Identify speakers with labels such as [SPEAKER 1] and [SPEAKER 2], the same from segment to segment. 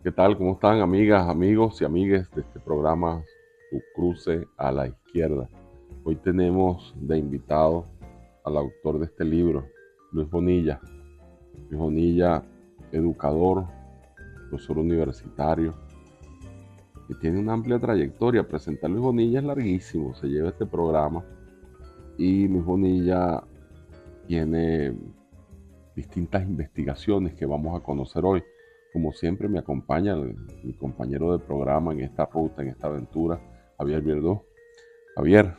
[SPEAKER 1] ¿Qué tal? ¿Cómo están, amigas, amigos y amigues de este programa Tu Cruce a la Izquierda? Hoy tenemos de invitado al autor de este libro, Luis Bonilla. Luis Bonilla, educador, profesor universitario, que tiene una amplia trayectoria. Presentar a Luis Bonilla es larguísimo, se lleva este programa. Y Luis Bonilla tiene distintas investigaciones que vamos a conocer hoy. Como siempre me acompaña mi compañero de programa en esta ruta, en esta aventura, Javier Vierdó. Javier,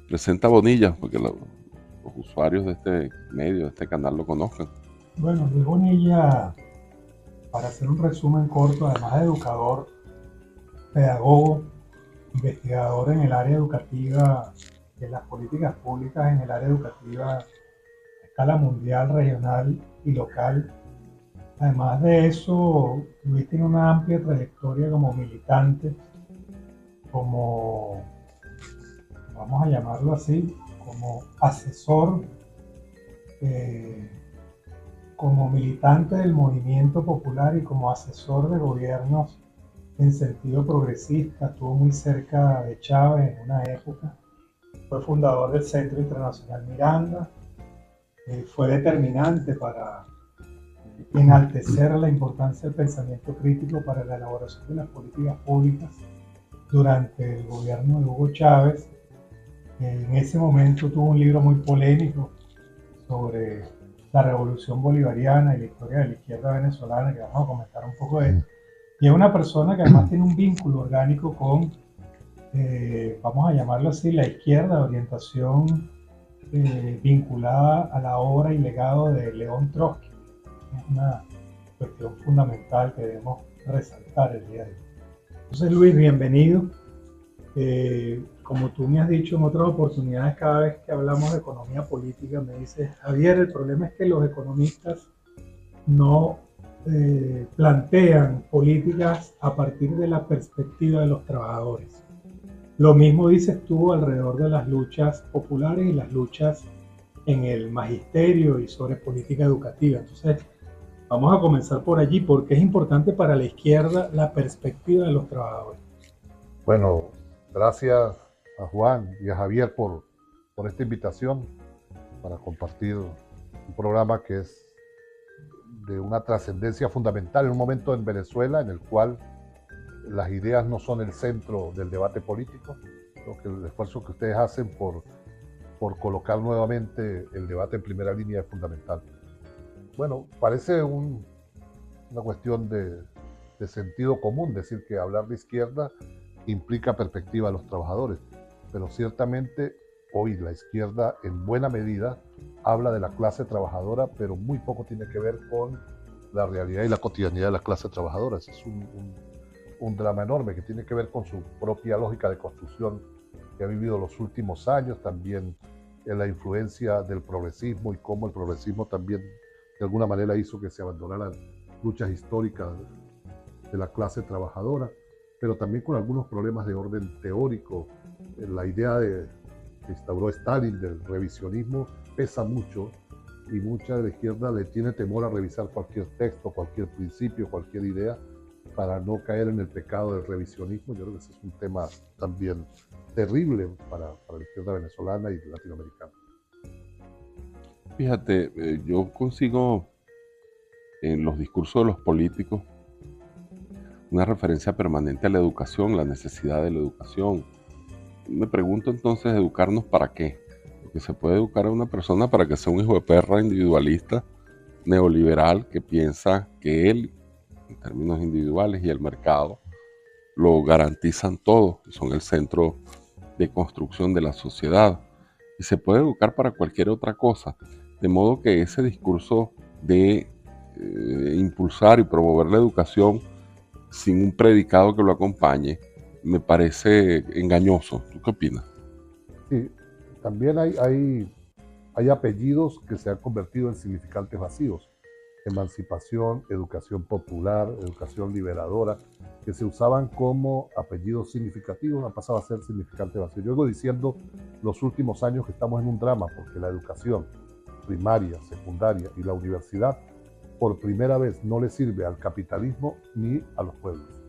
[SPEAKER 1] presenta a Bonilla porque los usuarios de este medio, de este canal lo conozcan.
[SPEAKER 2] Bueno, Luis Bonilla, para hacer un resumen corto, además de educador, pedagogo, investigador en el área educativa, de las políticas públicas en el área educativa a escala mundial, regional y local. Además de eso, Luis tiene una amplia trayectoria como militante, como, vamos a llamarlo así, como asesor, eh, como militante del movimiento popular y como asesor de gobiernos en sentido progresista. Estuvo muy cerca de Chávez en una época, fue fundador del Centro Internacional Miranda, fue determinante para enaltecer la importancia del pensamiento crítico para la elaboración de las políticas públicas durante el gobierno de Hugo Chávez. En ese momento tuvo un libro muy polémico sobre la revolución bolivariana y la historia de la izquierda venezolana, que vamos a comentar un poco de esto. Y es una persona que además tiene un vínculo orgánico con, vamos a llamarlo así, la izquierda de orientación vinculada a la obra y legado de León Trotsky. Es una cuestión fundamental que debemos resaltar el día de hoy. Entonces, Luis, bienvenido. Como tú me has dicho en otras oportunidades, cada vez que hablamos de economía política, me dices, Javier, el problema es que los economistas no plantean políticas a partir de la perspectiva de los trabajadores. Lo mismo dices tú alrededor de las luchas populares y las luchas en el magisterio y sobre política educativa. Entonces, vamos a comenzar por allí, porque es importante para la izquierda la perspectiva de los trabajadores.
[SPEAKER 3] Bueno, gracias a Juan y a Javier por esta invitación para compartir un programa que es de una trascendencia fundamental en un momento en Venezuela en el cual las ideas no son el centro del debate político. Creo que el esfuerzo que ustedes hacen por colocar nuevamente el debate en primera línea es fundamental. Bueno, parece una cuestión de sentido común decir que hablar de izquierda implica perspectiva a los trabajadores, pero ciertamente hoy la izquierda en buena medida habla de la clase trabajadora, pero muy poco tiene que ver con la realidad y la cotidianidad de la clase trabajadora. Ese es un drama enorme que tiene que ver con su propia lógica de construcción que ha vivido los últimos años, también en la influencia del progresismo y cómo el progresismo también de alguna manera hizo que se abandonaran luchas históricas de la clase trabajadora, pero también con algunos problemas de orden teórico. La idea que instauró Stalin del revisionismo pesa mucho y mucha de la izquierda le tiene temor a revisar cualquier texto, cualquier principio, cualquier idea para no caer en el pecado del revisionismo. Yo creo que ese es un tema también terrible para la izquierda venezolana y latinoamericana.
[SPEAKER 1] Fíjate, yo consigo en los discursos de los políticos una referencia permanente a la educación, la necesidad de la educación. Me pregunto entonces, ¿educarnos para qué? Porque se puede educar a una persona para que sea un hijo de perra individualista, neoliberal, que piensa que él, en términos individuales, y el mercado lo garantizan todo, son el centro de construcción de la sociedad. Y se puede educar para cualquier otra cosa. De modo que ese discurso de impulsar y promover la educación sin un predicado que lo acompañe, me parece engañoso. ¿Tú qué opinas?
[SPEAKER 3] Sí, también hay apellidos que se han convertido en significantes vacíos. Emancipación, educación popular, educación liberadora, que se usaban como apellidos significativos, han pasado a ser significantes vacíos. Yo vengo diciendo los últimos años que estamos en un drama porque la educación primaria, secundaria y la universidad por primera vez no le sirve al capitalismo ni a los pueblos.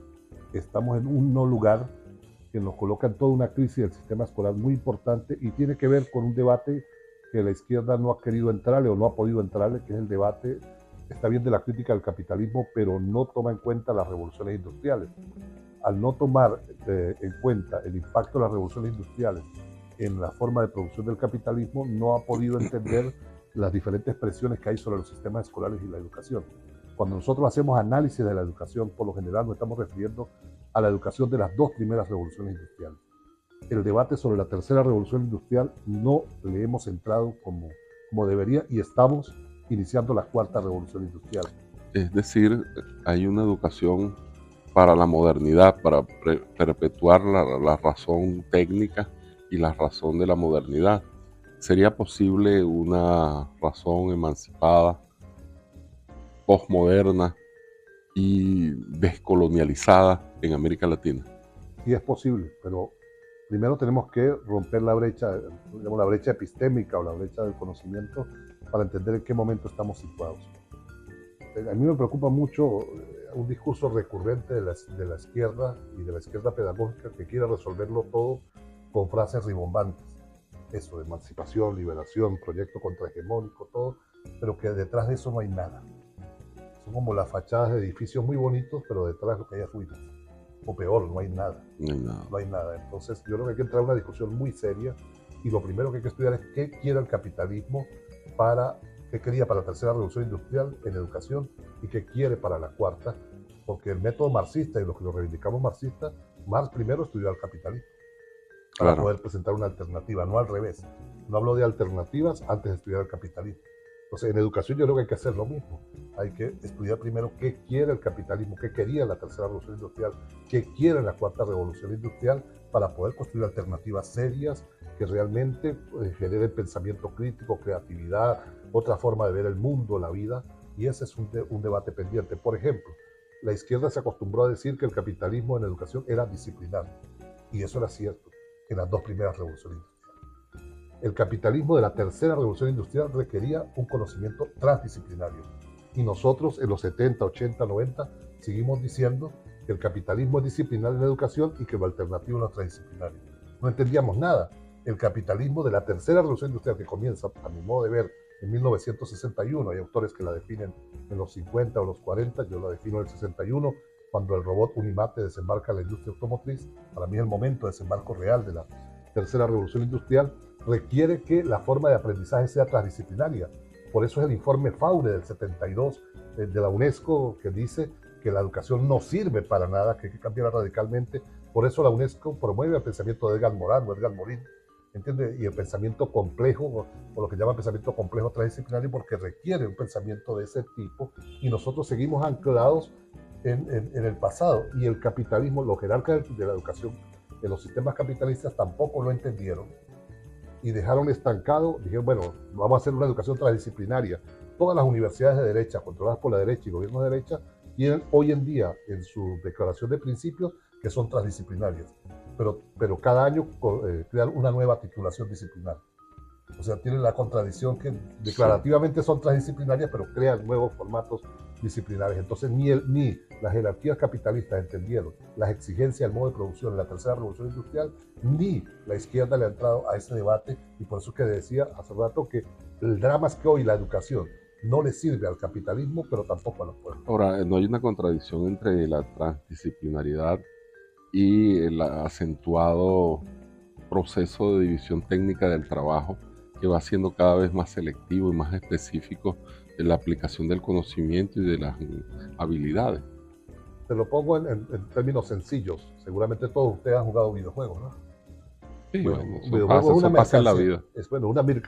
[SPEAKER 3] Estamos en un no lugar que nos coloca en toda una crisis del sistema escolar muy importante y tiene que ver con un debate que la izquierda no ha querido entrarle o no ha podido entrarle, que es el debate, está bien de la crítica del capitalismo, pero no toma en cuenta las revoluciones industriales. Al no tomar en cuenta el impacto de las revoluciones industriales en la forma de producción del capitalismo, no ha podido entender las diferentes presiones que hay sobre los sistemas escolares y la educación. Cuando nosotros hacemos análisis de la educación, por lo general nos estamos refiriendo a la educación de las dos primeras revoluciones industriales. El debate sobre la tercera revolución industrial no le hemos entrado como debería y estamos iniciando la cuarta revolución industrial.
[SPEAKER 1] Es decir, hay una educación para la modernidad, para perpetuar la razón técnica y la razón de la modernidad. ¿Sería posible una razón emancipada, postmoderna y descolonializada en América Latina?
[SPEAKER 3] Sí es posible, pero primero tenemos que romper la brecha epistémica o la brecha del conocimiento para entender en qué momento estamos situados. A mí me preocupa mucho un discurso recurrente de la izquierda y de la izquierda pedagógica que quiere resolverlo todo con frases rimbombantes. Eso, emancipación, liberación, proyecto contrahegemónico, todo, pero que detrás de eso no hay nada. Son como las fachadas de edificios muy bonitos, pero detrás lo que hay es ruinas. O peor, no hay nada.
[SPEAKER 1] No hay nada.
[SPEAKER 3] No hay nada. Entonces, yo creo que hay que entrar en una discusión muy seria y lo primero que hay que estudiar es qué quiere el capitalismo qué quería para la tercera revolución industrial en educación y qué quiere para la cuarta, porque el método marxista y los que lo reivindicamos marxistas, Marx primero estudió al capitalismo para poder presentar una alternativa, no al revés. No hablo de alternativas antes de estudiar el capitalismo. Entonces, en educación yo creo que hay que hacer lo mismo. Hay que estudiar primero qué quiere el capitalismo, qué quería la tercera revolución industrial, qué quiere la cuarta revolución industrial para poder construir alternativas serias que realmente generen pensamiento crítico, creatividad, otra forma de ver el mundo, la vida, y ese es un debate pendiente. Por ejemplo, la izquierda se acostumbró a decir que el capitalismo en educación era disciplinario, y eso era cierto en las dos primeras revoluciones industriales. El capitalismo de la tercera revolución industrial requería un conocimiento transdisciplinario, y nosotros en los 70, 80, 90 seguimos diciendo que el capitalismo es disciplinario en la educación y que lo alternativo no es transdisciplinario. No entendíamos nada. El capitalismo de la tercera revolución industrial, que comienza, a mi modo de ver, en 1961, hay autores que la definen en los 50 o los 40, yo la defino en el 61, cuando el robot Unimate desembarca en la industria automotriz. Para mí el momento de desembarco real de la tercera revolución industrial requiere que la forma de aprendizaje sea transdisciplinaria. Por eso es el informe Faure del 72 de la UNESCO que dice que la educación no sirve para nada, que hay que cambiarla radicalmente. Por eso la UNESCO promueve el pensamiento de Edgar Morin o Edgar Morin, ¿entiende? Y el pensamiento complejo, o lo que llaman pensamiento complejo transdisciplinario, porque requiere un pensamiento de ese tipo, y nosotros seguimos anclados en el pasado. Y el capitalismo, los jerarcas de la educación, de los sistemas capitalistas, tampoco lo entendieron y dejaron estancado. Dijeron, bueno, vamos a hacer una educación transdisciplinaria. Todas las universidades de derecha, controladas por la derecha y gobiernos de derecha, tienen hoy en día en su declaración de principios que son transdisciplinarias, pero cada año crean una nueva titulación disciplinar. O sea, tienen la contradicción que declarativamente son transdisciplinarias, pero crean nuevos formatos disciplinares. Entonces, ni las jerarquías capitalistas entendieron las exigencias del modo de producción en la tercera revolución industrial, ni la izquierda le ha entrado a ese debate, y por eso es que decía hace rato que el drama es que hoy la educación no le sirve al capitalismo, pero tampoco a los pueblos.
[SPEAKER 1] Ahora, ¿no hay una contradicción entre la transdisciplinaridad y el acentuado proceso de división técnica del trabajo que va siendo cada vez más selectivo y más específico de la aplicación del conocimiento y de las habilidades?
[SPEAKER 3] Te lo pongo en términos sencillos. Seguramente todos ustedes han jugado videojuegos, ¿no?
[SPEAKER 1] Sí, bueno, eso pasa en la vida.
[SPEAKER 3] Es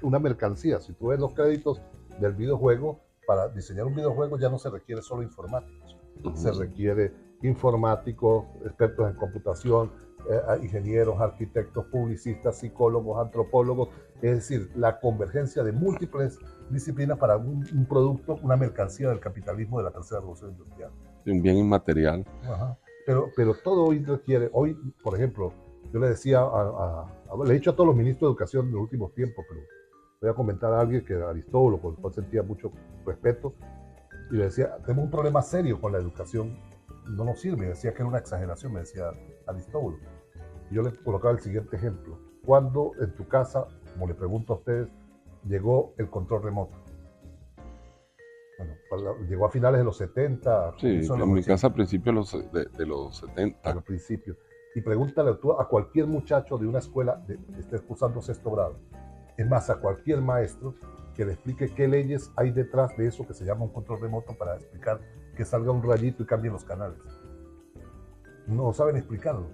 [SPEAKER 3] una mercancía. Si tú ves los créditos del videojuego, para diseñar un videojuego ya no se requiere solo informáticos. Se requiere informáticos, expertos en computación, ingenieros, arquitectos, publicistas, psicólogos, antropólogos. Es decir, la convergencia de múltiples disciplinas para un producto, una mercancía del capitalismo de la tercera revolución industrial.
[SPEAKER 1] Un bien inmaterial.
[SPEAKER 3] Ajá. Pero todo hoy requiere, por ejemplo, yo le decía, le he dicho a todos los ministros de educación en los últimos tiempos, pero voy a comentar a alguien que Aristóbulo, por el cual sentía mucho respeto, y le decía, tenemos un problema serio con la educación, no nos sirve. Decía que era una exageración, me decía Aristóbulo. Y yo le colocaba el siguiente ejemplo. ¿Cuándo en tu casa, como le pregunto a ustedes, llegó el control remoto? Bueno, llegó a finales de los 70.
[SPEAKER 1] Sí, en mi casa a principios de los 70.
[SPEAKER 3] A los principios. Y pregúntale tú a cualquier muchacho de una escuela que esté cursando sexto grado, es más, a cualquier maestro que le explique qué leyes hay detrás de eso que se llama un control remoto para explicar que salga un rayito y cambien los canales. No saben explicarlo.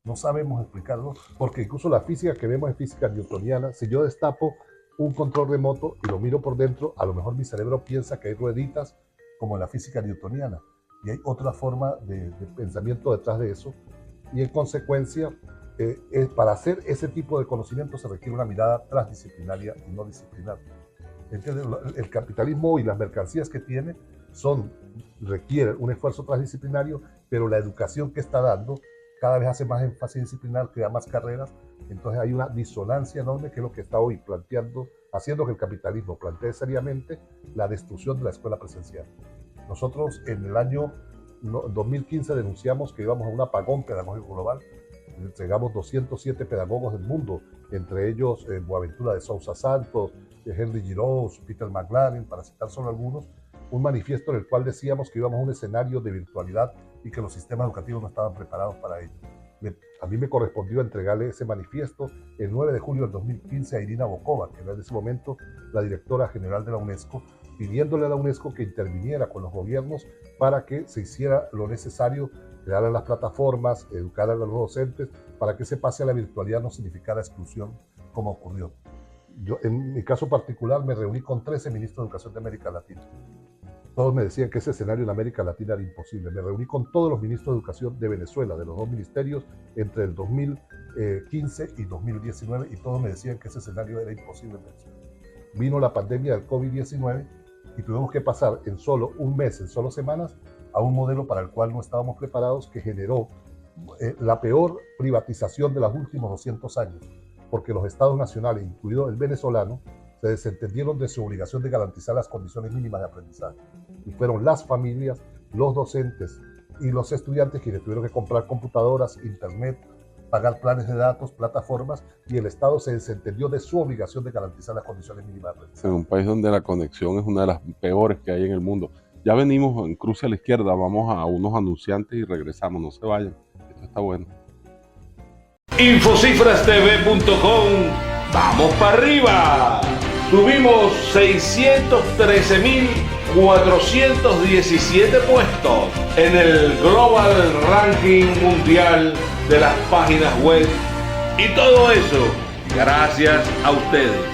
[SPEAKER 3] No sabemos explicarlo, porque incluso la física que vemos es física newtoniana. Si yo destapo un control remoto y lo miro por dentro, a lo mejor mi cerebro piensa que hay rueditas como en la física newtoniana, y hay otra forma de pensamiento detrás de eso, y en consecuencia, para hacer ese tipo de conocimiento se requiere una mirada transdisciplinaria y no disciplinaria. ¿Entiendes? El capitalismo y las mercancías que tiene requieren un esfuerzo transdisciplinario, pero la educación que está dando cada vez hace más énfasis disciplinar, crea más carreras. Entonces hay una disonancia enorme, que es lo que está hoy planteando, haciendo que el capitalismo plantee seriamente la destrucción de la escuela presencial. Nosotros en el año 2015 denunciamos que íbamos a un apagón pedagógico global. Entregamos 207 pedagogos del mundo, entre ellos Boaventura de Sousa Santos, Henry Giroux, Peter McLaren, para citar solo algunos, un manifiesto en el cual decíamos que íbamos a un escenario de virtualidad y que los sistemas educativos no estaban preparados para ello. A mí me correspondió entregarle ese manifiesto el 9 de julio del 2015 a Irina Bokova, que era en ese momento la directora general de la UNESCO, pidiéndole a la UNESCO que interviniera con los gobiernos para que se hiciera lo necesario, crearan las plataformas, educaran a los docentes, para que ese pase a la virtualidad no significara exclusión, como ocurrió. Yo, en mi caso particular, me reuní con 13 ministros de Educación de América Latina. Todos me decían que ese escenario en América Latina era imposible. Me reuní con todos los ministros de Educación de Venezuela, de los dos ministerios, entre el 2015 y 2019, y todos me decían que ese escenario era imposible en Venezuela. Vino la pandemia del COVID-19 y tuvimos que pasar en solo un mes, en solo semanas, a un modelo para el cual no estábamos preparados, que generó la peor privatización de los últimos 200 años, porque los estados nacionales, incluido el venezolano, se desentendieron de su obligación de garantizar las condiciones mínimas de aprendizaje. Y fueron las familias, los docentes y los estudiantes quienes tuvieron que comprar computadoras, internet, pagar planes de datos, plataformas, y el Estado se desentendió de su obligación de garantizar las condiciones mínimas de aprendizaje.
[SPEAKER 1] En un país donde la conexión es una de las peores que hay en el mundo. Ya venimos en Cruce a la Izquierda, vamos a unos anunciantes y regresamos, no se vayan, esto está bueno.
[SPEAKER 4] Infocifrastv.com, vamos para arriba. Subimos 613.417 puestos en el Global Ranking Mundial de las páginas web. Y todo eso gracias a ustedes,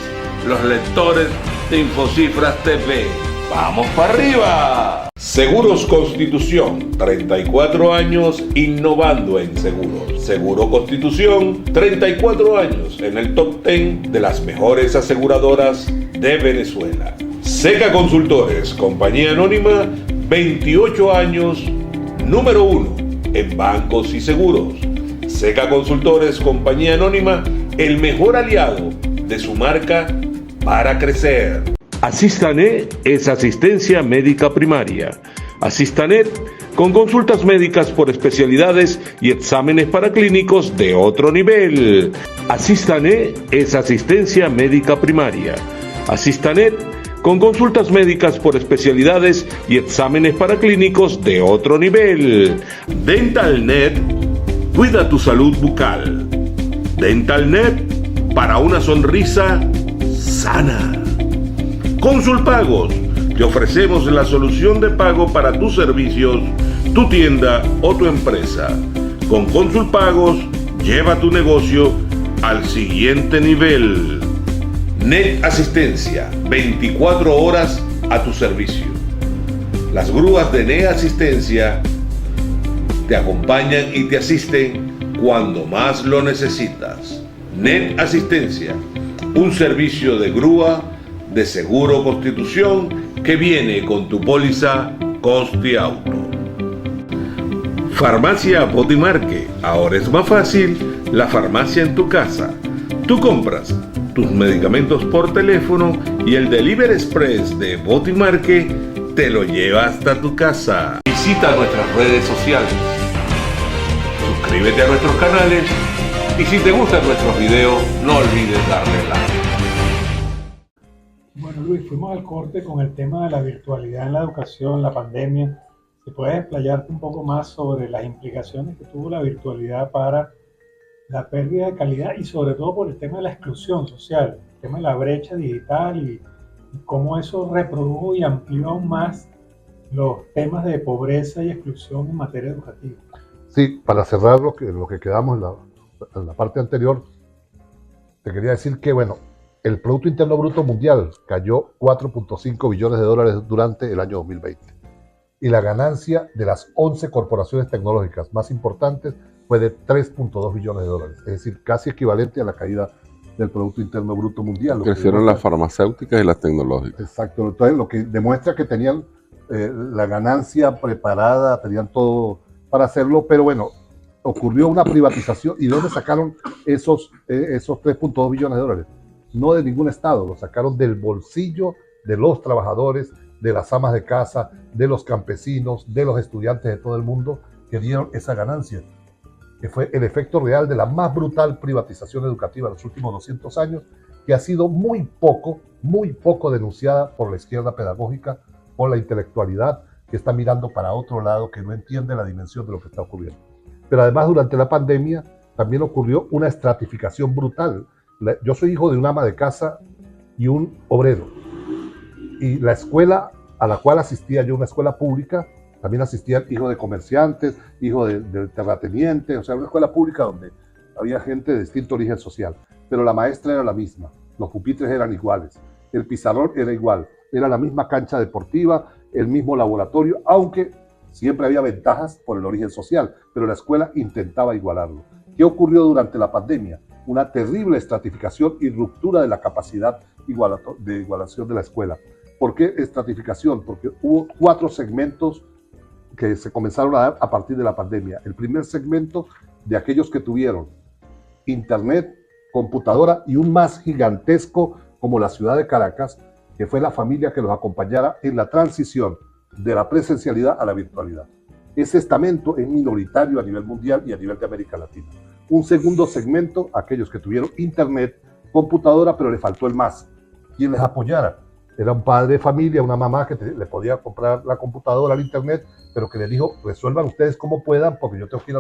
[SPEAKER 4] los lectores de Infocifras TV. ¡Vamos para arriba! Seguros Constitución, 34 años innovando en seguros. Seguro Constitución, 34 años en el top 10 de las mejores aseguradoras de Venezuela. Seca Consultores, compañía anónima, 28 años, número 1 en bancos y seguros. Seca Consultores, compañía anónima, el mejor aliado de su marca para crecer. Asistanet es asistencia médica primaria. Asistanet con consultas médicas por especialidades y exámenes paraclínicos de otro nivel. Asistanet es asistencia médica primaria. Asistanet con consultas médicas por especialidades y exámenes paraclínicos de otro nivel. DentalNet, cuida tu salud bucal. DentalNet, para una sonrisa sana. Consulpagos, te ofrecemos la solución de pago para tus servicios, tu tienda o tu empresa. Con Consulpagos, lleva tu negocio al siguiente nivel. Net Asistencia, 24 horas a tu servicio. Las grúas de Net Asistencia te acompañan y te asisten cuando más lo necesitas. Net Asistencia, un servicio de grúa de Seguro Constitución que viene con tu póliza Costi Auto. Farmacia Botimarque, ahora es más fácil la farmacia en tu casa. Tú compras tus medicamentos por teléfono y el Delivery Express de Botimarque te lo lleva hasta tu casa. Visita nuestras redes sociales. Suscríbete a nuestros canales y si te gustan nuestros videos, no olvides darle like.
[SPEAKER 2] Bueno, Luis, fuimos al corte con el tema de la virtualidad en la educación, la pandemia. ¿Se puede explayarte un poco más sobre las implicaciones que tuvo la virtualidad para la pérdida de calidad y sobre todo por el tema de la exclusión social, el tema de la brecha digital y cómo eso reprodujo y amplió aún más los temas de pobreza y exclusión en materia educativa?
[SPEAKER 3] Sí, para cerrar lo que quedamos en la parte anterior, te quería decir que, bueno, el Producto Interno Bruto Mundial cayó 4.5 billones de dólares durante el año 2020. Y la ganancia de las 11 corporaciones tecnológicas más importantes fue de 3.2 billones de dólares. Es decir, casi equivalente a la caída del Producto Interno Bruto Mundial.
[SPEAKER 1] Crecieron las farmacéuticas y las tecnológicas.
[SPEAKER 3] Exacto. Entonces, lo que demuestra que tenían la ganancia preparada, tenían todo para hacerlo, pero bueno, ocurrió una privatización. ¿Y de dónde sacaron esos 3.2 billones de dólares? No de ningún estado, lo sacaron del bolsillo de los trabajadores, de las amas de casa, de los campesinos, de los estudiantes de todo el mundo que dieron esa ganancia, que fue el efecto real de la más brutal privatización educativa de los últimos 200 años, que ha sido muy poco denunciada por la izquierda pedagógica, por la intelectualidad, que está mirando para otro lado, que no entiende la dimensión de lo que está ocurriendo. Pero además, durante la pandemia, también ocurrió una estratificación brutal. Yo soy hijo de una ama de casa y un obrero. Y la escuela a la cual asistía yo, una escuela pública, también asistían hijos de comerciantes, hijos de terratenientes, o sea, una escuela pública donde había gente de distinto origen social. Pero la maestra era la misma, los pupitres eran iguales, el pizarrón era igual, era la misma cancha deportiva, el mismo laboratorio, aunque siempre había ventajas por el origen social, pero la escuela intentaba igualarlo. ¿Qué ocurrió durante la pandemia? Una terrible estratificación y ruptura de la capacidad de igualación de la escuela. ¿Por qué estratificación? Porque hubo 4 segmentos que se comenzaron a dar a partir de la pandemia. El primer segmento de aquellos que tuvieron internet, computadora y un más gigantesco como la ciudad de Caracas, que fue la familia que los acompañara en la transición de la presencialidad a la virtualidad. Ese estamento es minoritario a nivel mundial y a nivel de América Latina. Un segundo segmento, aquellos que tuvieron internet, computadora, pero le faltó el más. ¿Quién les apoyara? Era un padre de familia, una mamá que le podía comprar la computadora, el internet, pero que le dijo, resuelvan ustedes como puedan, porque yo tengo que ir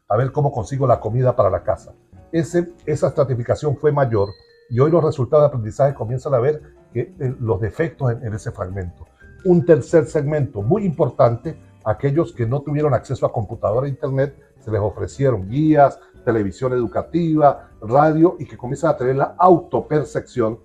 [SPEAKER 3] a ver cómo consigo la comida para la casa. Esa estratificación fue mayor y hoy los resultados de aprendizaje comienzan a ver que los defectos en ese fragmento. Un tercer segmento muy importante, aquellos que no tuvieron acceso a computadora e internet, se les ofrecieron guías, televisión educativa, radio, y que comienzan a tener la autopercepción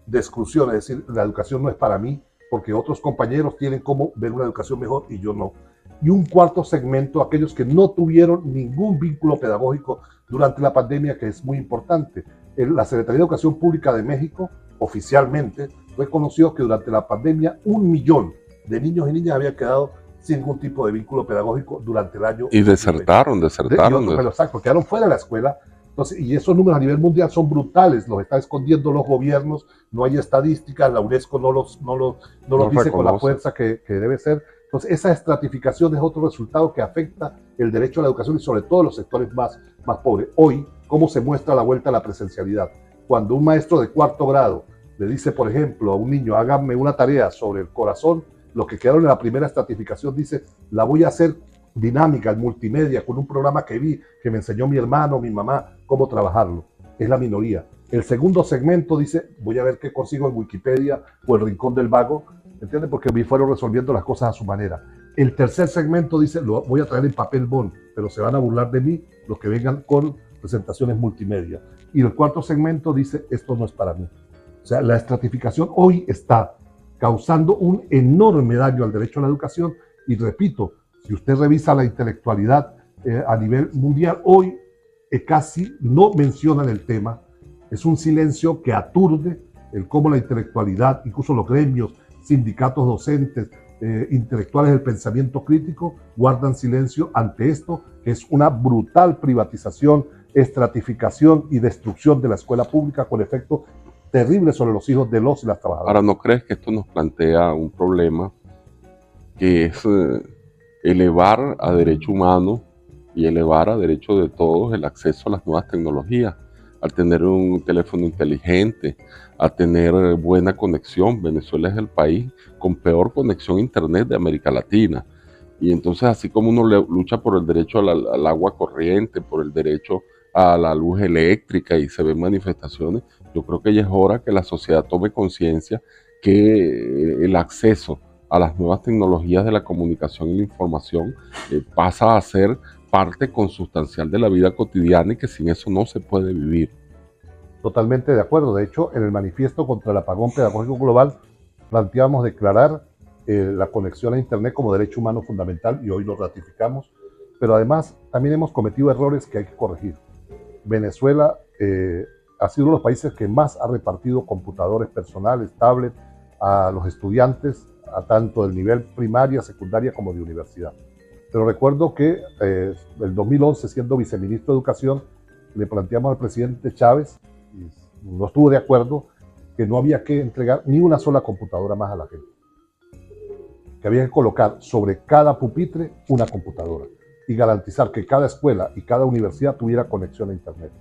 [SPEAKER 3] de exclusión, es decir, la educación no es para mí, porque otros compañeros tienen cómo ver una educación mejor y yo no. Y un cuarto segmento, aquellos que no tuvieron ningún vínculo pedagógico durante la pandemia, que es muy importante. La Secretaría de Educación Pública de México, oficialmente, reconoció que durante la pandemia 1 millón de niños y niñas habían quedado sin ningún tipo de vínculo pedagógico durante el año.
[SPEAKER 1] Y desertaron.
[SPEAKER 3] Pero exacto, quedaron fuera de la escuela. Entonces, y esos números a nivel mundial son brutales, los están escondiendo los gobiernos, no hay estadísticas, la UNESCO no los dice con la fuerza que debe ser. Entonces, esa estratificación es otro resultado que afecta el derecho a la educación y sobre todo los sectores más pobres. Hoy, ¿cómo se muestra la vuelta a la presencialidad? Cuando un maestro de 4º grado le dice, por ejemplo, a un niño, hágame una tarea sobre el corazón, los que quedaron en la primera estratificación dice, la voy a hacer dinámica, en multimedia, con un programa que vi, que me enseñó mi hermano, mi mamá, cómo trabajarlo. Es la minoría. El segundo segmento dice, voy a ver qué consigo en Wikipedia o el Rincón del Vago, ¿entiendes? Porque me fueron resolviendo las cosas a su manera. El tercer segmento dice, lo voy a traer en papel bond, pero se van a burlar de mí los que vengan con presentaciones multimedia. Y el cuarto segmento dice, esto no es para mí. O sea, la estratificación hoy está causando un enorme daño al derecho a la educación y repito, si usted revisa la intelectualidad a nivel mundial, hoy casi no mencionan el tema. Es un silencio que aturde el cómo la intelectualidad, incluso los gremios, sindicatos docentes, intelectuales del pensamiento crítico, guardan silencio ante esto, que es una brutal privatización, estratificación y destrucción de la escuela pública con efectos terribles sobre los hijos de los y las trabajadoras.
[SPEAKER 1] Ahora, ¿no crees que esto nos plantea un problema que es elevar a derecho humano y elevar a derecho de todos el acceso a las nuevas tecnologías, al tener un teléfono inteligente, a tener buena conexión. Venezuela es el país con peor conexión a internet de América Latina. Y entonces, así como uno lucha por el derecho al agua corriente, por el derecho a la luz eléctrica y se ven manifestaciones, yo creo que ya es hora que la sociedad tome conciencia que el acceso a las nuevas tecnologías de la comunicación y la información pasa a ser parte consustancial de la vida cotidiana y que sin eso no se puede vivir.
[SPEAKER 3] Totalmente de acuerdo. De hecho, en el manifiesto contra el apagón pedagógico global planteamos declarar la conexión a Internet como derecho humano fundamental y hoy lo ratificamos, pero además también hemos cometido errores que hay que corregir. Venezuela ha sido uno de los países que más ha repartido computadores personales, tablets a los estudiantes, a tanto del nivel primaria, secundaria como de universidad. Pero recuerdo que en el 2011, siendo viceministro de Educación, le planteamos al presidente Chávez, y no estuvo de acuerdo, que no había que entregar ni una sola computadora más a la gente. Que había que colocar sobre cada pupitre una computadora y garantizar que cada escuela y cada universidad tuviera conexión a Internet.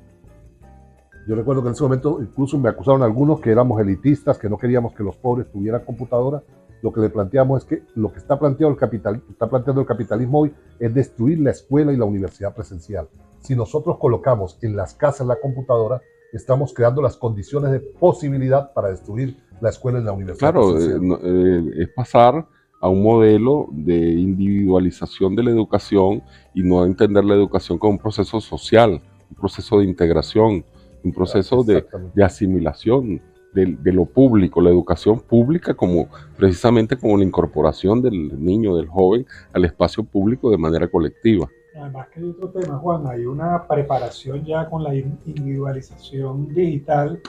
[SPEAKER 3] Yo recuerdo que en ese momento incluso me acusaron algunos que éramos elitistas, que no queríamos que los pobres tuvieran computadora. Lo que le planteamos es que lo que está planteando el capitalismo hoy es destruir la escuela y la universidad presencial. Si nosotros colocamos en las casas la computadora, estamos creando las condiciones de posibilidad para destruir la escuela y la universidad presencial.
[SPEAKER 1] Claro, es pasar a un modelo de individualización de la educación y no entender la educación como un proceso social, un proceso de integración, un proceso de asimilación de lo público, la educación pública como precisamente como la incorporación del niño, del joven al espacio público de manera colectiva.
[SPEAKER 2] Además que hay otro tema, Juan, hay una preparación ya con la individualización digital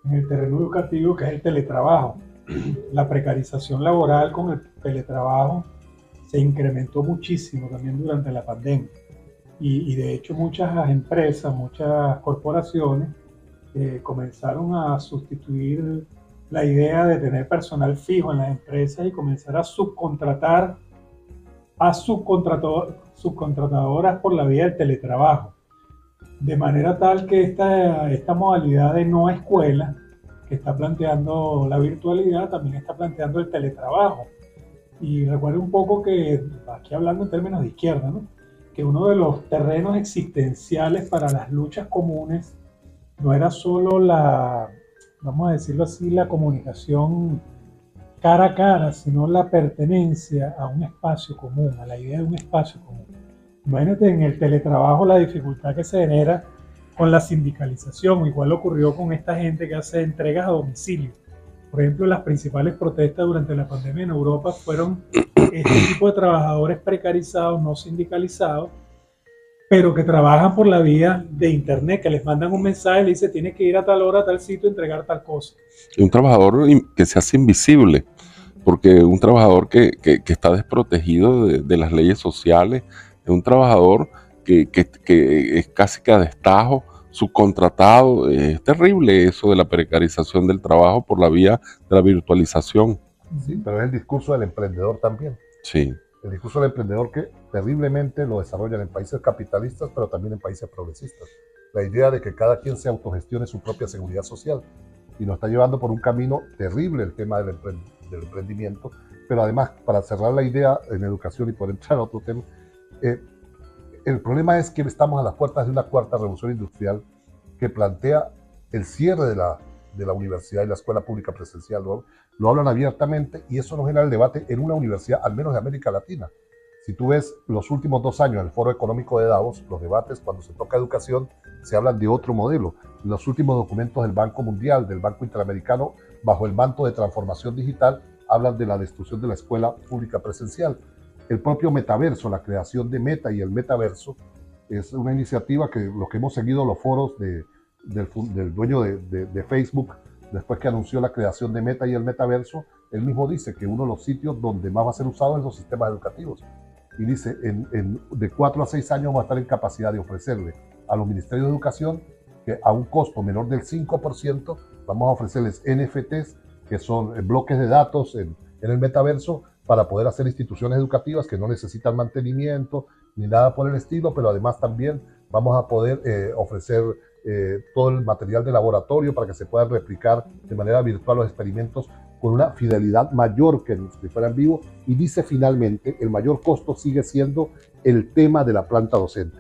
[SPEAKER 2] en el terreno educativo, que es el teletrabajo. La precarización laboral con el teletrabajo se incrementó muchísimo también durante la pandemia. Y de hecho muchas empresas, muchas corporaciones comenzaron a sustituir la idea de tener personal fijo en las empresas y comenzar a subcontratar a subcontratadoras por la vía del teletrabajo. De manera tal que esta modalidad de no escuela que está planteando la virtualidad también está planteando el teletrabajo. Y recuerdo un poco que, aquí hablando en términos de izquierda, ¿no?, que uno de los terrenos existenciales para las luchas comunes no era solo vamos a decirlo así, la comunicación cara a cara, sino la pertenencia a un espacio común, a la idea de un espacio común. Imagínate en el teletrabajo la dificultad que se genera con la sindicalización, igual ocurrió con esta gente que hace entregas a domicilio. Por ejemplo, las principales protestas durante la pandemia en Europa fueron este tipo de trabajadores precarizados, no sindicalizados, pero que trabajan por la vía de internet, que les mandan un mensaje y le dice tienes que ir a tal hora, a tal sitio, entregar tal cosa.
[SPEAKER 1] Un trabajador que se hace invisible, porque un trabajador que está desprotegido de las leyes sociales, es un trabajador que es casi que a destajo, subcontratado. Es terrible eso de la precarización del trabajo por la vía de la virtualización.
[SPEAKER 3] Sí, pero es el discurso del emprendedor también.
[SPEAKER 1] Sí.
[SPEAKER 3] El discurso del emprendedor que terriblemente lo desarrollan en países capitalistas, pero también en países progresistas. La idea de que cada quien se autogestione su propia seguridad social. Y nos está llevando por un camino terrible el tema del emprendimiento. Pero además, para cerrar la idea en educación y por entrar a otro tema, el problema es que estamos a las puertas de una cuarta revolución industrial que plantea el cierre de la universidad y la escuela pública presencial. Lo hablan abiertamente y eso nos genera el debate en una universidad, al menos de América Latina. Si tú ves los últimos 2 años en el Foro Económico de Davos, los debates cuando se toca educación se hablan de otro modelo. Los últimos documentos del Banco Mundial, del Banco Interamericano, bajo el manto de transformación digital, hablan de la destrucción de la escuela pública presencial. El propio metaverso, la creación de Meta y el metaverso, es una iniciativa que los que hemos seguido los foros del dueño de Facebook, después que anunció la creación de Meta y el metaverso, él mismo dice que uno de los sitios donde más va a ser usado es los sistemas educativos. Y dice, de 4 a 6 años va a estar en capacidad de ofrecerle a los ministerios de educación que a un costo menor del 5% vamos a ofrecerles NFTs, que son bloques de datos en el metaverso, para poder hacer instituciones educativas que no necesitan mantenimiento ni nada por el estilo, pero además también vamos a poder ofrecer todo el material de laboratorio para que se puedan replicar de manera virtual los experimentos con una fidelidad mayor que si fueran vivo. Y dice finalmente, el mayor costo sigue siendo el tema de la planta docente.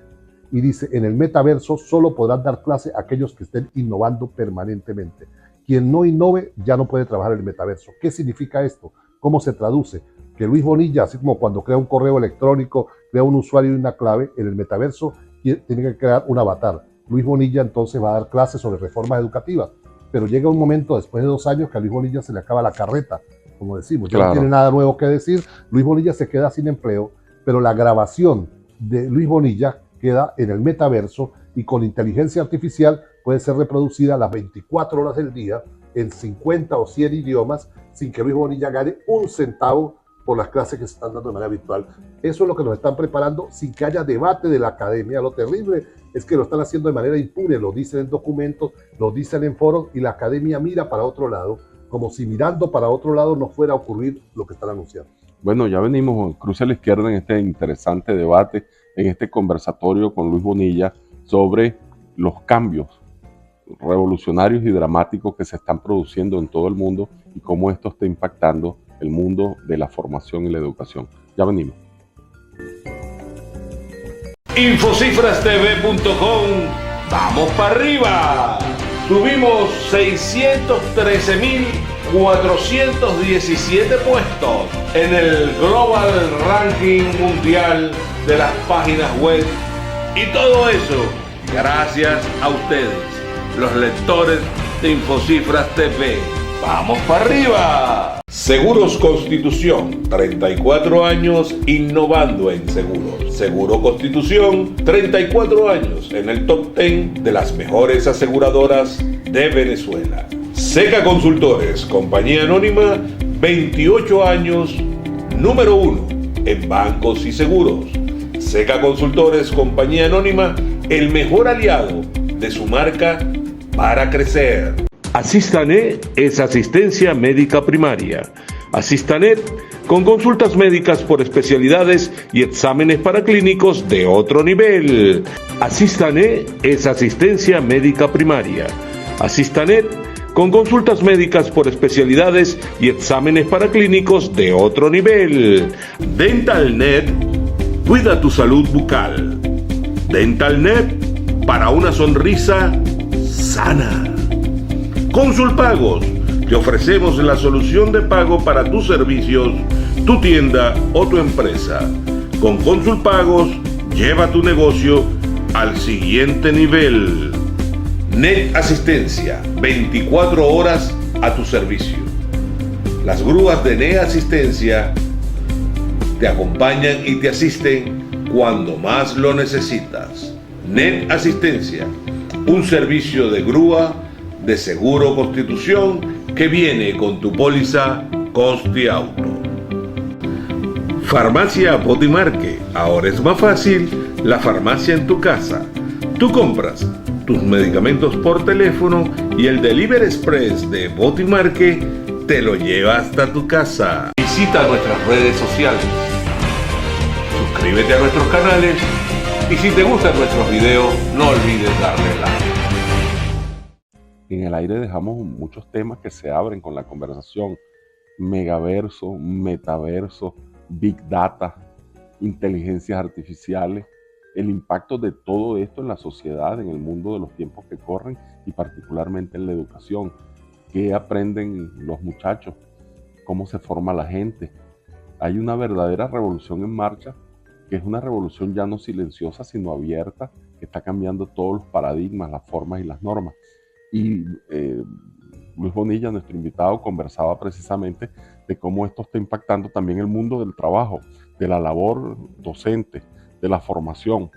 [SPEAKER 3] Y dice, en el metaverso solo podrán dar clase aquellos que estén innovando permanentemente. Quien no innove ya no puede trabajar en el metaverso. ¿Qué significa esto? ¿Cómo se traduce? Que Luis Bonilla, así como cuando crea un correo electrónico, crea un usuario y una clave, en el metaverso tiene que crear un avatar. Luis Bonilla entonces va a dar clases sobre reformas educativas, pero llega un momento después de 2 años que a Luis Bonilla se le acaba la carreta, como decimos, ya no tiene nada nuevo que decir. Luis Bonilla se queda sin empleo, pero la grabación de Luis Bonilla queda en el metaverso y con inteligencia artificial puede ser reproducida las 24 horas del día en 50 o 100 idiomas sin que Luis Bonilla gane un centavo por las clases que se están dando de manera virtual. Eso es lo que nos están preparando sin que haya debate de la academia. Lo terrible es que lo están haciendo de manera impune, lo dicen en documentos, lo dicen en foros y la academia mira para otro lado, como si mirando para otro lado no fuera a ocurrir lo que están anunciando.
[SPEAKER 1] Bueno, ya venimos Cruce a la Izquierda en este interesante debate, en este conversatorio con Luis Bonilla sobre los cambios revolucionarios y dramáticos que se están produciendo en todo el mundo y cómo esto está impactando el mundo de la formación y la educación. Ya venimos.
[SPEAKER 4] Infocifrastv.com, vamos para arriba. Subimos 613.417 puestos en el Global Ranking Mundial de las páginas web. Y todo eso gracias a ustedes, los lectores de Infocifras TV. ¡Vamos para arriba! Seguros Constitución, 34 años innovando en seguros. Seguro Constitución, 34 años en el top 10 de las mejores aseguradoras de Venezuela. Seca Consultores, compañía anónima, 28 años, número 1 en bancos y seguros. Seca Consultores, compañía anónima, el mejor aliado de su marca para crecer. Asistanet es asistencia médica primaria. Asistanet con consultas médicas por especialidades y exámenes paraclínicos de otro nivel. Asistanet es asistencia médica primaria. Asistanet con consultas médicas por especialidades y exámenes paraclínicos de otro nivel. DentalNet, cuida tu salud bucal. DentalNet, para una sonrisa sana. Consulpagos, te ofrecemos la solución de pago para tus servicios, tu tienda o tu empresa. Con Consulpagos, lleva tu negocio al siguiente nivel. Net Asistencia, 24 horas a tu servicio. Las grúas de Net Asistencia te acompañan y te asisten cuando más lo necesitas. Net Asistencia, un servicio de grúa de Seguro Constitución que viene con tu póliza Consti Auto. Farmacia Botimarque, ahora es más fácil la farmacia en tu casa. Tú compras tus medicamentos por teléfono y el Delivery Express de Botimarque te lo lleva hasta tu casa. Visita nuestras redes sociales, suscríbete a nuestros canales y si te gustan nuestros videos no olvides darle like.
[SPEAKER 1] En el aire dejamos muchos temas que se abren con la conversación: megaverso, metaverso, big data, inteligencias artificiales, el impacto de todo esto en la sociedad, en el mundo de los tiempos que corren y particularmente en la educación. ¿Qué aprenden los muchachos? ¿Cómo se forma la gente? Hay una verdadera revolución en marcha, que es una revolución ya no silenciosa sino abierta, que está cambiando todos los paradigmas, las formas y las normas. Y Luis Bonilla, nuestro invitado, conversaba precisamente de cómo esto está impactando también el mundo del trabajo, de la labor docente, de la formación,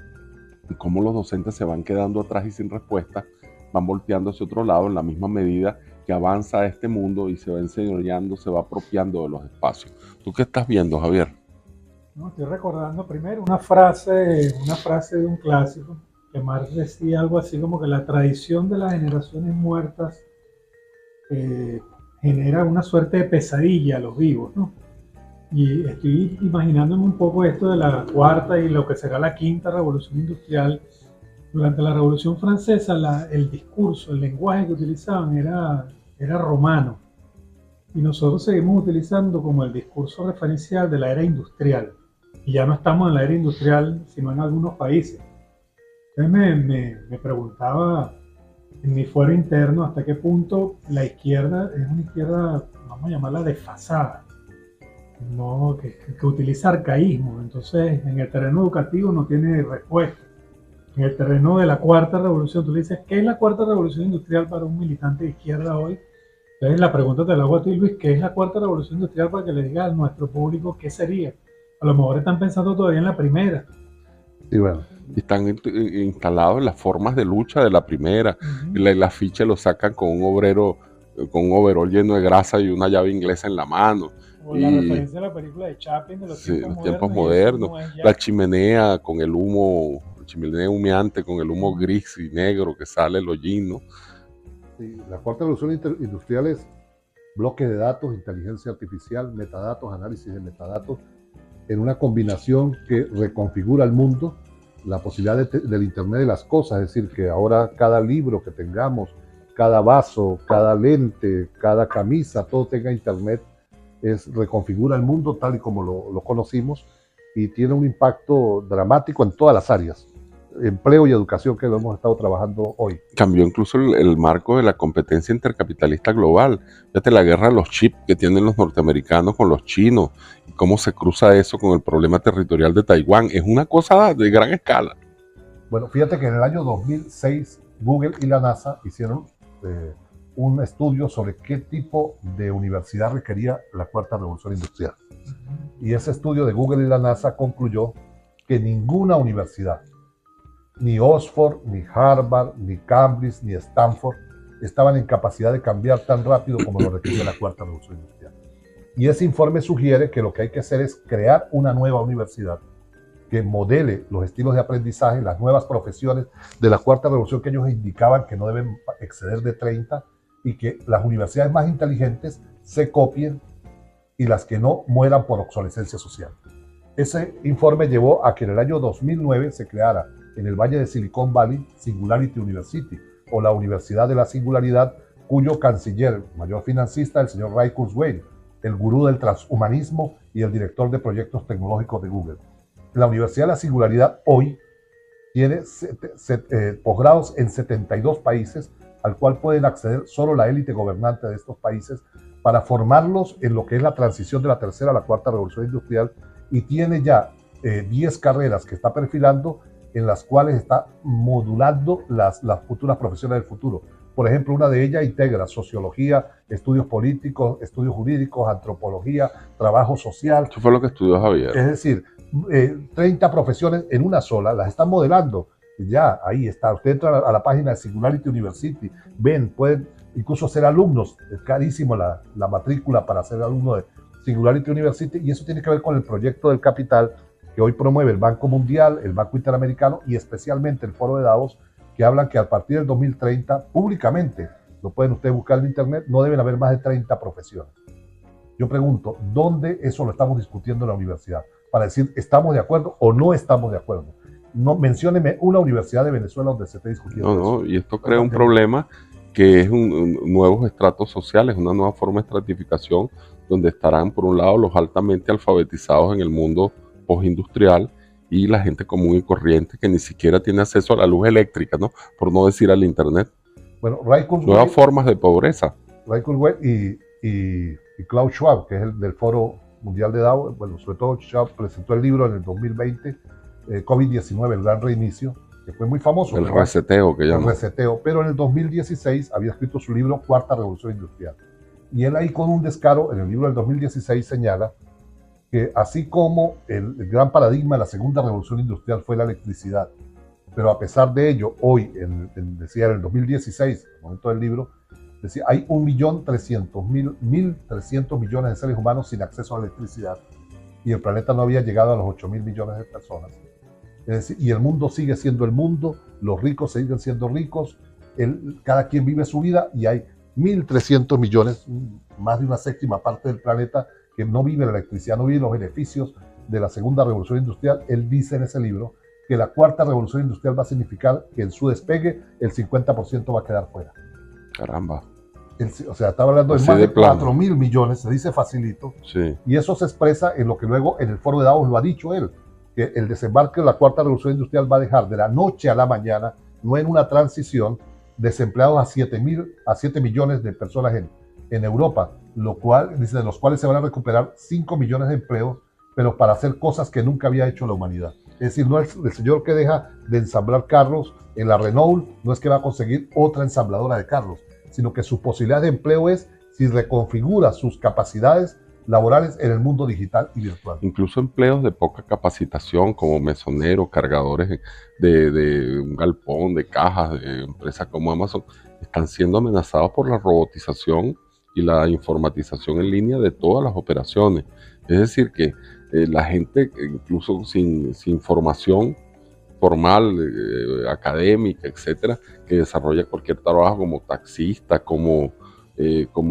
[SPEAKER 1] y cómo los docentes se van quedando atrás y sin respuesta, van volteando hacia otro lado en la misma medida que avanza este mundo y se va enseñoreando, se va apropiando de los espacios. ¿Tú qué estás viendo, Javier?
[SPEAKER 2] No, estoy recordando primero una frase de un clásico, que Marx decía algo así como que la tradición de las generaciones muertas genera una suerte de pesadilla a los vivos, ¿no? Y estoy imaginándome un poco esto de la cuarta y lo que será la quinta revolución industrial. Durante la Revolución Francesa, el discurso, el lenguaje que utilizaban era romano. Y nosotros seguimos utilizando como el discurso referencial de la era industrial. Y ya no estamos en la era industrial, sino en algunos países. Entonces me preguntaba en mi fuero interno hasta qué punto la izquierda es una izquierda, vamos a llamarla desfasada, no, que utiliza arcaísmo. Entonces, en el terreno educativo no tiene respuesta. En el terreno de la cuarta revolución, tú le dices, ¿qué es la cuarta revolución industrial para un militante de izquierda hoy? Entonces, la pregunta te la hago a ti, Luis, ¿qué es la cuarta revolución industrial para que le diga a nuestro público qué sería? A lo mejor están pensando todavía en la primera.
[SPEAKER 3] Y bueno,
[SPEAKER 1] Están instalados en las formas de lucha de la primera. El afiche lo sacan con un obrero, con un overol lleno de grasa y una llave inglesa en la mano.
[SPEAKER 2] O la referencia a la película de Chaplin de los
[SPEAKER 1] tiempos modernos. La chimenea con el humo, chimenea humeante con el humo gris y negro que sale el hollín, ¿no?
[SPEAKER 3] sí, la cuarta revolución industrial es bloque de datos, inteligencia artificial, metadatos, análisis de metadatos, en una combinación que reconfigura el mundo, la posibilidad del Internet de las cosas, es decir, que ahora cada libro que tengamos, cada vaso, cada lente, cada camisa, todo tenga Internet, reconfigura el mundo tal y como lo conocimos y tiene un impacto dramático en todas las áreas, empleo y educación, que lo hemos estado trabajando hoy.
[SPEAKER 1] Cambió incluso el marco de la competencia intercapitalista global. Fíjate la guerra de los chips que tienen los norteamericanos con los chinos, y cómo se cruza eso con el problema territorial de Taiwán. Es una cosa de gran escala.
[SPEAKER 3] Bueno, fíjate que en el año 2006 Google y la NASA hicieron un estudio sobre qué tipo de universidad requería la cuarta revolución industrial. Y ese estudio de Google y la NASA concluyó que ninguna universidad, ni Oxford, ni Harvard, ni Cambridge, ni Stanford, estaban en capacidad de cambiar tan rápido como lo requería la cuarta revolución industrial. Y ese informe sugiere que lo que hay que hacer es crear una nueva universidad que modele los estilos de aprendizaje, las nuevas profesiones de la cuarta revolución que ellos indicaban que no deben exceder de 30, y que las universidades más inteligentes se copien y las que no mueran por obsolescencia social. Ese informe llevó a que en el año 2009 se creara en el Valle de Silicon Valley Singularity University, o la Universidad de la Singularidad, cuyo canciller, mayor financista, el señor Ray Kurzweil, el gurú del transhumanismo y el director de proyectos tecnológicos de Google. La Universidad de la Singularidad hoy tiene posgrados en 72 países, al cual pueden acceder solo la élite gobernante de estos países, para formarlos en lo que es la transición de la tercera a la cuarta revolución industrial, y tiene ya 10 carreras que está perfilando, en las cuales está modulando las futuras profesiones del futuro. Por ejemplo, una de ellas integra sociología, estudios políticos, estudios jurídicos, antropología, trabajo social.
[SPEAKER 1] Eso fue lo que estudió Javier.
[SPEAKER 3] Es decir, 30 profesiones en una sola, las están modelando. Ya, ahí está. Usted entra a la página de Singularity University, ven, pueden incluso ser alumnos. Es carísimo la matrícula para ser alumno de Singularity University, y eso tiene que ver con el proyecto del capital que hoy promueve el Banco Mundial, el Banco Interamericano y especialmente el Foro de Davos, que hablan que a partir del 2030, públicamente, lo pueden ustedes buscar en internet, no deben haber más de 30 profesiones. Yo pregunto, ¿dónde eso lo estamos discutiendo en la universidad? Para decir, ¿estamos de acuerdo o no estamos de acuerdo? No, mencióneme una universidad de Venezuela donde se esté discutiendo eso.
[SPEAKER 1] Y esto crea un problema que es nuevos estratos sociales, una nueva forma de estratificación, donde estarán por un lado los altamente alfabetizados en el mundo postindustrial y la gente común y corriente que ni siquiera tiene acceso a la luz eléctrica, ¿no? Por no decir al internet.
[SPEAKER 3] Bueno, Ray Kurzweil,
[SPEAKER 1] nuevas formas de pobreza.
[SPEAKER 3] Ray Kurzweil y Klaus Schwab, que es el del Foro Mundial de Davos. Bueno, sobre todo Schwab presentó el libro en el 2020, COVID-19, el gran reinicio, que fue muy famoso.
[SPEAKER 1] El reseteo que llaman.
[SPEAKER 3] El reseteo, pero en el 2016 había escrito su libro Cuarta Revolución Industrial. Y él ahí, con un descaro, en el libro del 2016 señala que así como el gran paradigma de la segunda revolución industrial fue la electricidad, pero a pesar de ello, hoy, decía en el 2016, en el momento del libro, decía, hay 1.300.000 millones de seres humanos sin acceso a la electricidad, y el planeta no había llegado a los 8.000 millones de personas. Es decir, y el mundo sigue siendo el mundo, los ricos siguen siendo ricos, cada quien vive su vida, y hay 1.300 millones, más de una séptima parte del planeta, que no vive la electricidad, no vive los beneficios de la segunda revolución industrial, él dice en ese libro que la cuarta revolución industrial va a significar que en su despegue el 50% va a quedar fuera.
[SPEAKER 1] Caramba.
[SPEAKER 3] O sea, estaba hablando de
[SPEAKER 1] Así
[SPEAKER 3] más
[SPEAKER 1] de
[SPEAKER 3] de
[SPEAKER 1] plano.
[SPEAKER 3] 4.000 millones, se dice facilito,
[SPEAKER 1] Sí.
[SPEAKER 3] y eso se expresa en lo que luego en el foro de Davos lo ha dicho él, que el desembarque de la cuarta revolución industrial va a dejar de la noche a la mañana, no en una transición, desempleados a 7 millones de personas en Europa, lo cual, dice, de los cuales se van a recuperar 5 millones de empleos, pero para hacer cosas que nunca había hecho la humanidad. Es decir, no es el señor que deja de ensamblar carros en la Renault, no es que va a conseguir otra ensambladora de carros, sino que su posibilidad de empleo es si reconfigura sus capacidades laborales en el mundo digital y virtual.
[SPEAKER 1] Incluso empleos de poca capacitación como mesoneros, cargadores de un galpón, de cajas, de empresas como Amazon, están siendo amenazados por la robotización y la informatización en línea de todas las operaciones. Es decir, que la gente, incluso sin formación formal, académica, etcétera, que desarrolla cualquier trabajo como taxista, como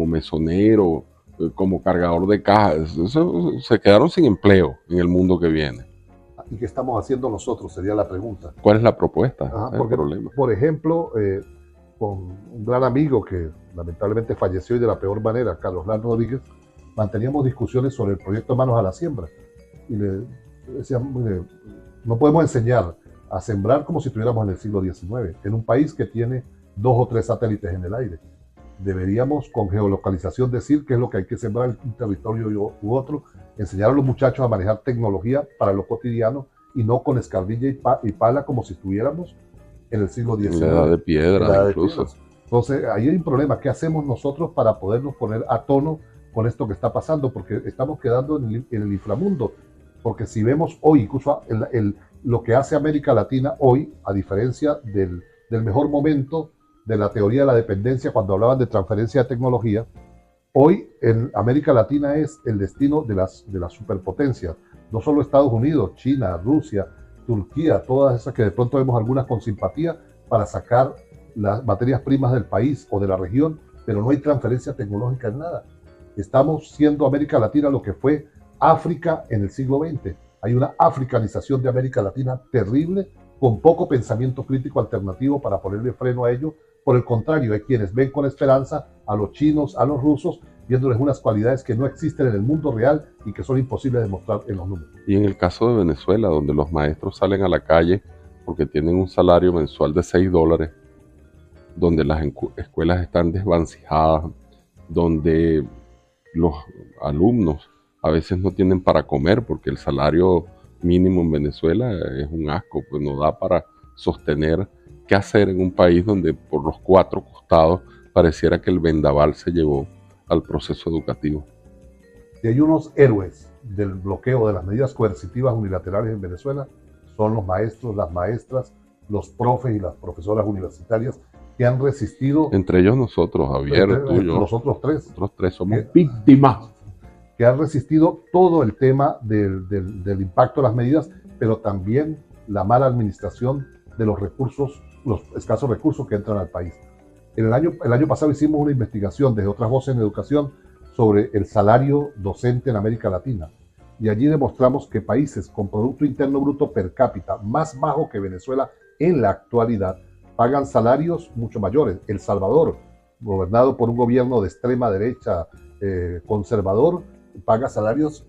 [SPEAKER 1] mesonero, como cargador de cajas, se quedaron sin empleo en el mundo que viene.
[SPEAKER 3] ¿Y qué estamos haciendo nosotros? Sería la pregunta.
[SPEAKER 1] ¿Cuál es la propuesta?
[SPEAKER 3] Ajá,
[SPEAKER 1] El
[SPEAKER 3] porque,
[SPEAKER 1] problema.
[SPEAKER 3] por ejemplo, con un gran amigo que lamentablemente falleció y de la peor manera, Carlos Lando Rodríguez, manteníamos discusiones sobre el proyecto Manos a la Siembra. Y le decíamos, no podemos enseñar a sembrar como si estuviéramos en el siglo XIX, en un país que tiene 2 o 3 satélites en el aire. Deberíamos con geolocalización decir qué es lo que hay que sembrar en un territorio u otro, enseñar a los muchachos a manejar tecnología para lo cotidiano y no con escardilla y pala como si estuviéramos en el siglo XIX.
[SPEAKER 1] En la edad de piedra, incluso.
[SPEAKER 3] Entonces, ahí hay un problema. ¿Qué hacemos nosotros para podernos poner a tono con esto que está pasando? Porque estamos quedando en el inframundo. Porque si vemos hoy, incluso lo que hace América Latina hoy, a diferencia del mejor momento de la teoría de la dependencia cuando hablaban de transferencia de tecnología, hoy en América Latina es el destino de las superpotencias. No solo Estados Unidos, China, Rusia, Turquía, todas esas que de pronto vemos algunas con simpatía para sacar las materias primas del país o de la región, pero no hay transferencia tecnológica en nada. Estamos siendo América Latina lo que fue África en el siglo XX. Hay una africanización de América Latina terrible, con poco pensamiento crítico alternativo para ponerle freno a ello. Por el contrario, hay quienes ven con esperanza a los chinos, a los rusos, viéndoles unas cualidades que no existen en el mundo real y que son imposibles de mostrar en los números.
[SPEAKER 1] Y en el caso de Venezuela, donde los maestros salen a la calle porque tienen un salario mensual de $6, donde las escuelas están desvancijadas, donde los alumnos a veces no tienen para comer porque el salario mínimo en Venezuela es un asco, pues no da para sostener qué hacer en un país donde por los 4 costados pareciera que el vendaval se llevó al proceso educativo.
[SPEAKER 3] Si hay unos héroes del bloqueo de las medidas coercitivas unilaterales en Venezuela, son los maestros, las maestras, los profes y las profesoras universitarias que han resistido.
[SPEAKER 1] Entre ellos nosotros, Javier, tú y yo.
[SPEAKER 3] Nosotros tres.
[SPEAKER 1] Nosotros tres somos víctimas.
[SPEAKER 3] Que han resistido todo el tema del impacto de las medidas, pero también la mala administración de los recursos, los escasos recursos que entran al país. El año pasado hicimos una investigación desde Otras Voces en Educación sobre el salario docente en América Latina. Y allí demostramos que países con Producto Interno Bruto per cápita más bajo que Venezuela en la actualidad pagan salarios mucho mayores. El Salvador, gobernado por un gobierno de extrema derecha conservador, paga salarios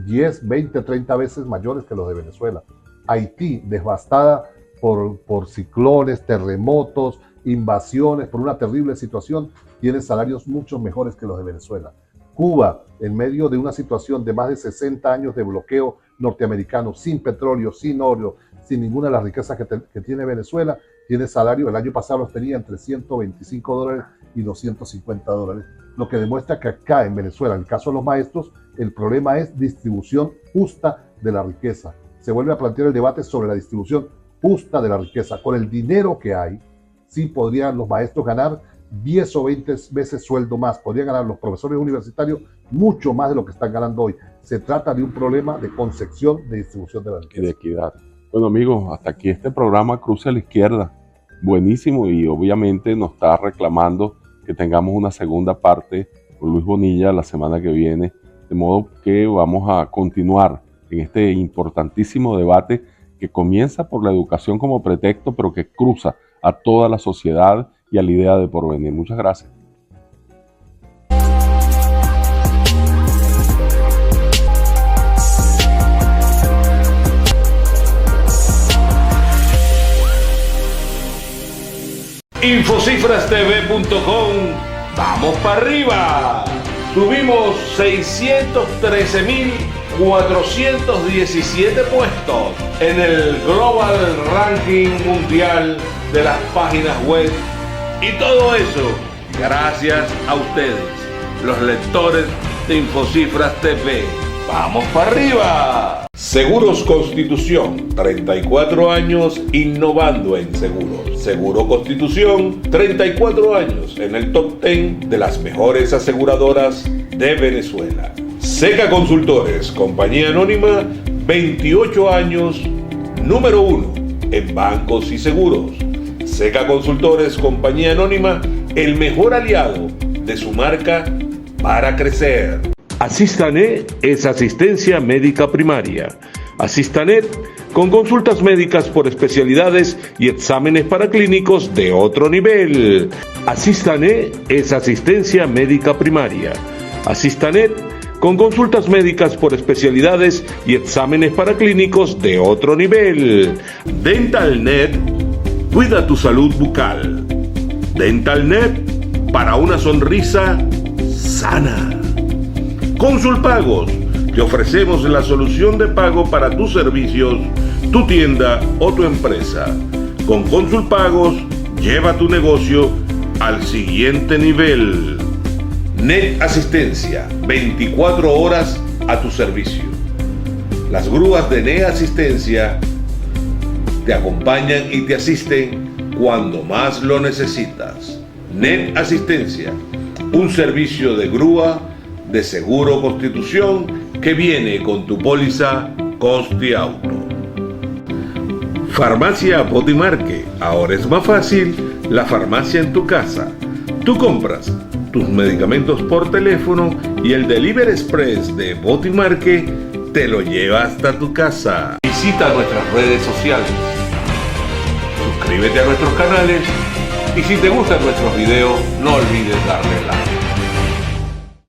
[SPEAKER 3] 10, 20, 30 veces mayores que los de Venezuela. Haití, devastada por ciclones, terremotos, invasiones, por una terrible situación, tiene salarios mucho mejores que los de Venezuela. Cuba, en medio de una situación de más de 60 años de bloqueo norteamericano, sin petróleo, sin oro, sin ninguna de las riquezas que tiene Venezuela, tiene salario, el año pasado los tenía entre $125 y $250, lo que demuestra que acá en Venezuela, en el caso de los maestros, el problema es distribución justa de la riqueza. Se vuelve a plantear el debate sobre la distribución justa de la riqueza. Con el dinero que hay, sí podrían los maestros ganar 10 o 20 veces sueldo más, podrían ganar los profesores universitarios mucho más de lo que están ganando hoy. Se trata de un problema de concepción de distribución de la riqueza.
[SPEAKER 1] Y de equidad. Bueno amigos, hasta aquí este programa Cruce a la Izquierda. Buenísimo, y obviamente nos está reclamando que tengamos una segunda parte con Luis Bonilla la semana que viene De modo que vamos a continuar en este importantísimo debate que comienza por la educación como pretexto, pero que cruza a toda la sociedad y a la idea de porvenir. Muchas gracias.
[SPEAKER 4] Infocifrastv.com, vamos para arriba. Subimos 613.417 puestos en el Global Ranking Mundial de las páginas web. Y todo eso gracias a ustedes, los lectores de Infocifras TV. ¡Vamos para arriba! Seguros Constitución, 34 años innovando en seguros. Seguro Constitución, 34 años en el top 10 de las mejores aseguradoras de Venezuela. Seca Consultores, compañía anónima, 28 años, número 1 en bancos y seguros. Seca Consultores, compañía anónima, el mejor aliado de su marca para crecer. Asistanet es asistencia médica primaria. Asistanet con consultas médicas por especialidades y exámenes paraclínicos de otro nivel. Asistanet es asistencia médica primaria. Asistanet con consultas médicas por especialidades y exámenes paraclínicos de otro nivel. DentalNet, cuida tu salud bucal. DentalNet, para una sonrisa sana. Consulpagos, te ofrecemos la solución de pago para tus servicios, tu tienda o tu empresa. Con Consulpagos, lleva tu negocio al siguiente nivel. Net Asistencia, 24 horas a tu servicio. Las grúas de Net Asistencia te acompañan y te asisten cuando más lo necesitas. Net Asistencia, un servicio de grúa de Seguro Constitución que viene con tu póliza Consti Auto. Farmacia Botimarque, ahora es más fácil la farmacia en tu casa. Tú compras tus medicamentos por teléfono y el Delivery Express de Botimarque te lo lleva hasta tu casa. Visita nuestras redes sociales, suscríbete a nuestros canales y si te gustan nuestros videos no olvides darle like.